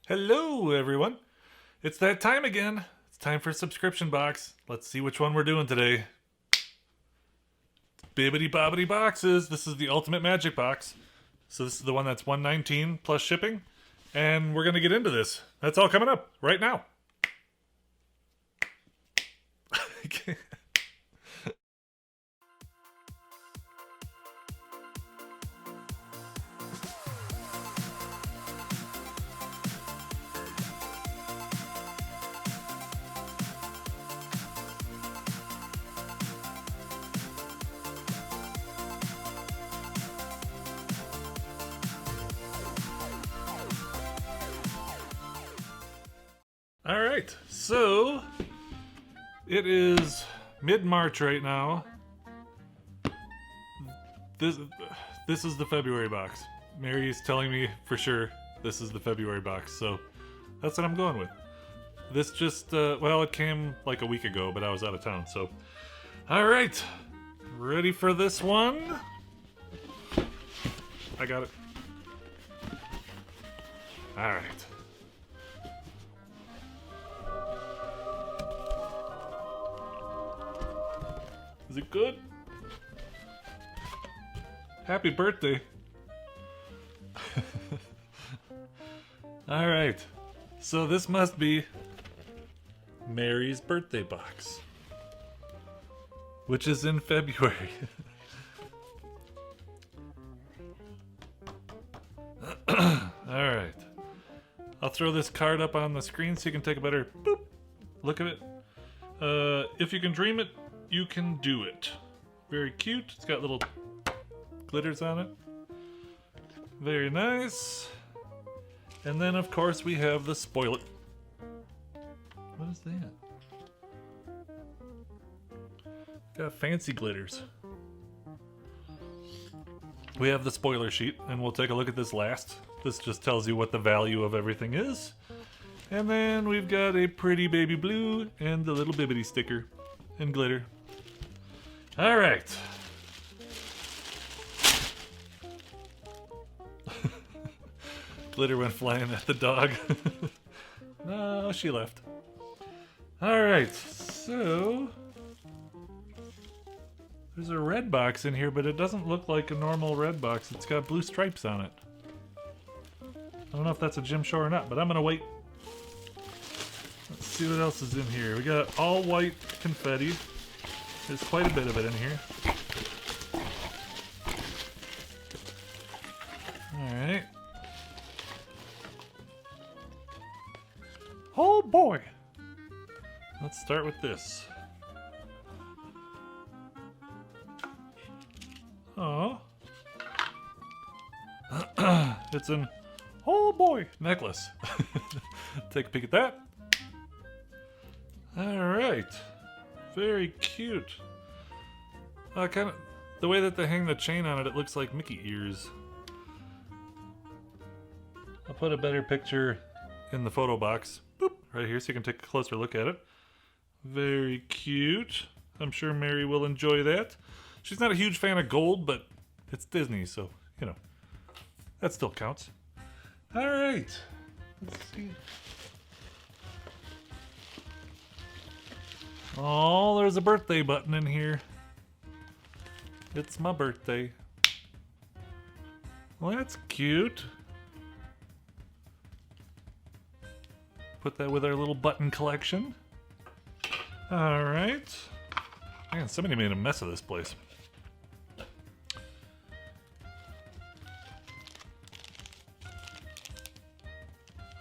Hello, everyone. It's that time again. It's time for subscription box. Let's see which one we're doing today. Bibbidi Bobbidi boxes. This is the ultimate magic box. So this is the one that's $119 plus shipping. And we're going to get into this. That's all coming up right now. All right, so it is mid-March right now. This is the February box. Mary's telling me for sure this is the February box, so that's what I'm going with. This just, well, it came like a week ago, but I was out of town, so. All right, ready for this one? I got it. All right. Is it good? Happy birthday. Alright. So this must be Mary's birthday box, which is in February. Alright. I'll throw this card up on the screen so you can take a better look at it. If you can dream it, you can do it. Very cute. It's got little glitters on it. Very nice. And then, of course, we have the spoil it. What is that? Got fancy glitters. We have the spoiler sheet, and we'll take a look at this last. This just tells you what the value of everything is. And then we've got a pretty baby blue and the little Bibbidi sticker and glitter. All right. Glitter went flying at the dog. No, she left. All right, so there's a red box in here, but it doesn't look like a normal red box. It's got blue stripes on it. I don't know if that's a Jim Shore or not, but I'm gonna wait. Let's see what else is in here. We got all white confetti. There's quite a bit of it in here. Alright. Oh boy! Let's start with this. Oh. It's an oh boy necklace. Take a peek at that. Alright. Very cute. Kind of the way that they hang the chain on it, it looks like Mickey ears. I'll put a better picture in the photo box. Boop, right here so you can take a closer look at it. Very cute. I'm sure Mary will enjoy that. She's not a huge fan of gold, but it's Disney, so, you know, that still counts. Alright. Let's see. Oh, there's a birthday button in here. It's my birthday. Well, that's cute. Put that with our little button collection. Alright. Man, somebody made a mess of this place.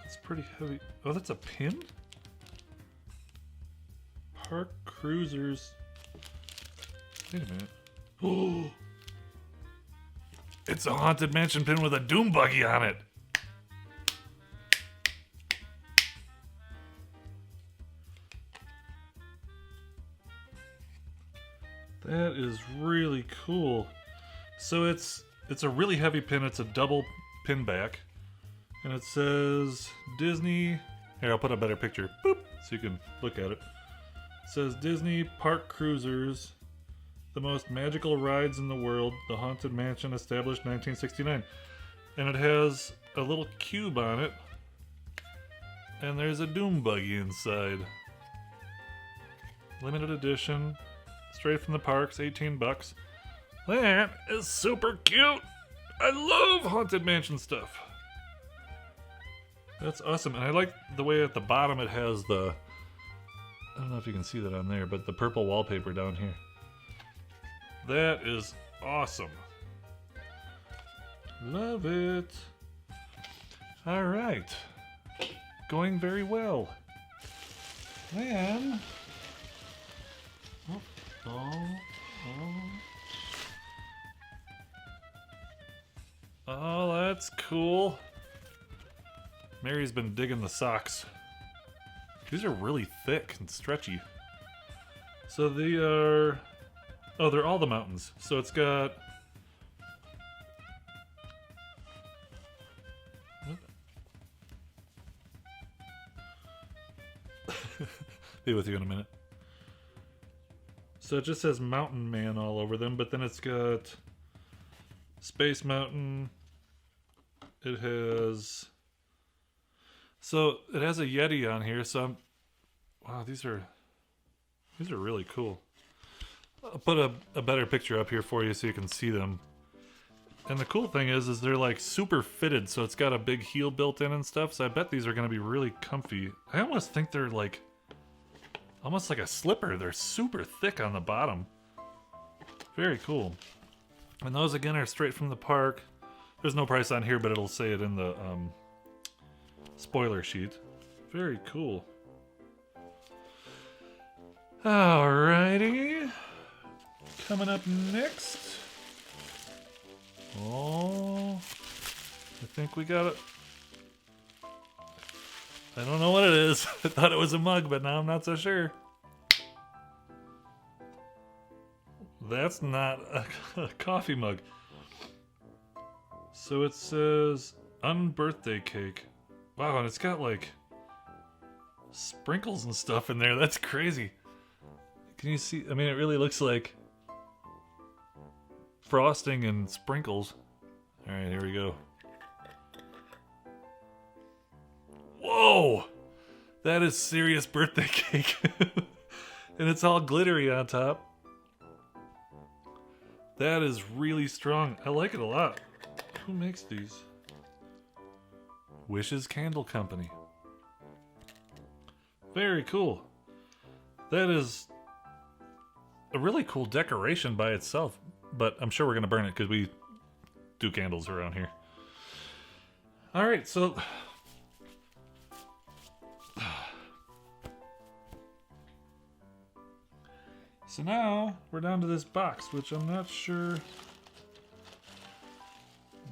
That's pretty heavy. Oh, that's a pin? Park Cruisers. Wait a minute. Oh! It's a Haunted Mansion pin with a Doom Buggy on it. That is really cool. So it's a really heavy pin. It's a double pin back. And it says Disney. Here, I'll put a better picture. Boop, so you can look at it. It says Disney Park Cruisers, the most magical rides in the world, the Haunted Mansion, established 1969. And it has a little cube on it. And there's a Doom Buggy inside. Limited edition. Straight from the parks, 18 bucks. That is super cute. I love Haunted Mansion stuff. That's awesome. And I like the way at the bottom it has the... I don't know if you can see that on there, but the purple wallpaper down here. That is awesome. Love it. All right. Going very well. Then... Oh, that's cool. Mary's been digging the socks. These are really thick and stretchy. So they are... Oh, they're all the mountains. So it's got... Be with you in a minute. So it just says Mountain Man all over them, but then it's got Space Mountain. It has... So it has a Yeti on here, so I'm... Wow, these are really cool. I'll put a better picture up here for you so you can see them. And the cool thing is they're like super fitted, so it's got a big heel built in and stuff, so I bet these are going to be really comfy. I almost think they're like... almost like a slipper. They're super thick on the bottom. Very cool. And those again are straight from the park. There's no price on here, but it'll say it in the spoiler sheet. Very cool. Alrighty. Coming up next. Oh, I think we got it. I don't know what it is. I thought it was a mug, but now I'm not so sure. That's not a coffee mug. So it says Unbirthday Cake. Wow, and it's got like sprinkles and stuff in there. That's crazy. Can you see? I mean, it really looks like frosting and sprinkles. All right, here we go. Whoa! That is serious birthday cake. And it's all glittery on top. That is really strong. I like it a lot. Who makes these? Wishes Candle Company. Very cool. That is a really cool decoration by itself. But I'm sure we're going to burn it because we do candles around here. Alright, so... So now, we're down to this box, which I'm not sure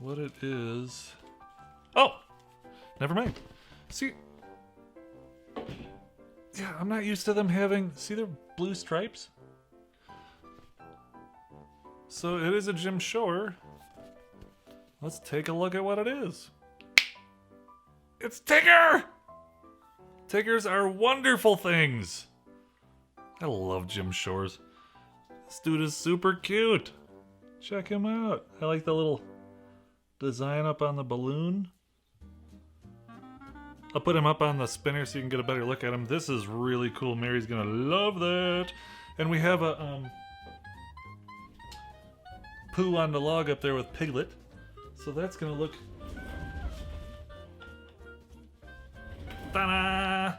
what it is. Oh! Never mind. See... Yeah, I'm not used to them having... See their blue stripes? So it is a Jim Shore. Let's take a look at what it is. It's Tigger! Tiggers are wonderful things. I love Jim Shores. This dude is super cute. Check him out. I like the little design up on the balloon. I'll put him up on the spinner so you can get a better look at him. This is really cool. Mary's gonna love that. And we have a Pooh on the log up there with Piglet. So that's gonna look... Ta-da!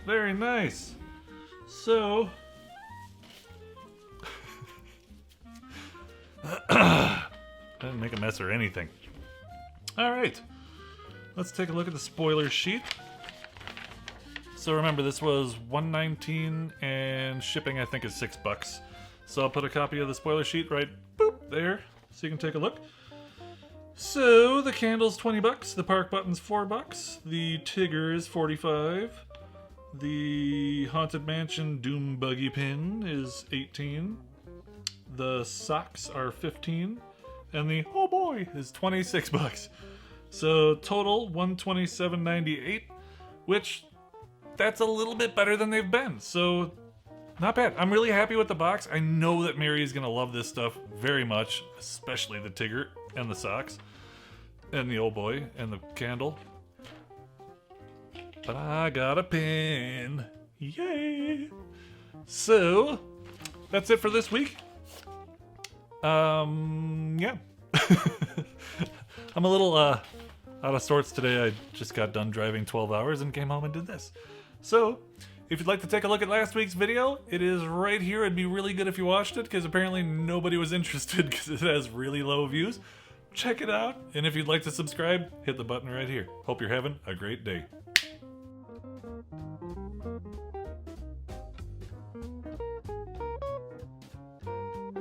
Very nice. So... I didn't make a mess or anything. Alright. Let's take a look at the spoiler sheet. So remember, this was $1.19 and shipping I think is $6. So I'll put a copy of the spoiler sheet right boop there so you can take a look. So the candle's $20, the park button's $4, the Tigger is $45, the Haunted Mansion Doom Buggy pin is $18, the socks are $15, and the oh boy is $26. So total $127.98, which that's a little bit better than they've been. So not bad. I'm really happy with the box. I know that Mary is going to love this stuff very much, especially the Tigger and the socks. and the old boy and the candle. But I got a pin. Yay! So, that's it for this week. Yeah. I'm a little out of sorts today. I just got done driving 12 hours and came home and did this. So, if you'd like to take a look at last week's video, it is right here. It'd be really good if you watched it, because apparently nobody was interested because it has really low views. Check it out, and if you'd like to subscribe, hit the button right here. Hope you're having a great day.